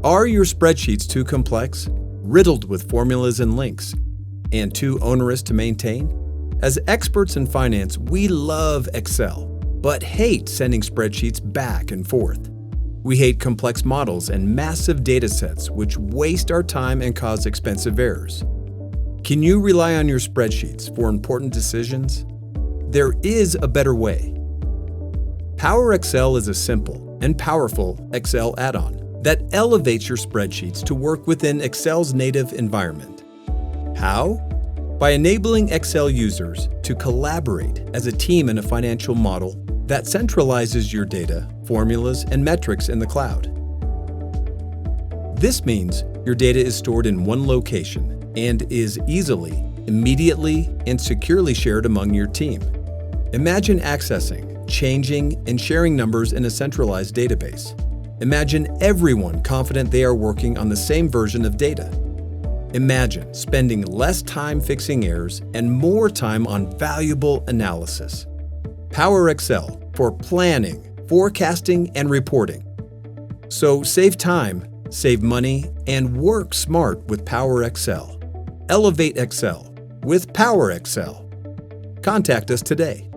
Are your spreadsheets too complex, riddled with formulas and links, and too onerous to maintain? As experts in finance, we love Excel, but hate sending spreadsheets back and forth. We hate complex models and massive data sets which waste our time and cause expensive errors. Can you rely on your spreadsheets for important decisions? There is a better way. PowerExcel is a simple and powerful Excel add-on that elevates your spreadsheets to work within Excel's native environment. How? By enabling Excel users to collaborate as a team in a financial model that centralizes your data, formulas, and metrics in the cloud. This means your data is stored in one location and is easily, immediately, and securely shared among your team. Imagine accessing, changing, and sharing numbers in a centralized database. Imagine everyone confident they are working on the same version of data. Imagine spending less time fixing errors and more time on valuable analysis. PowerExcel for planning, forecasting, and reporting. So save time, save money, and work smart with PowerExcel. Elevate Excel with PowerExcel. Contact us today.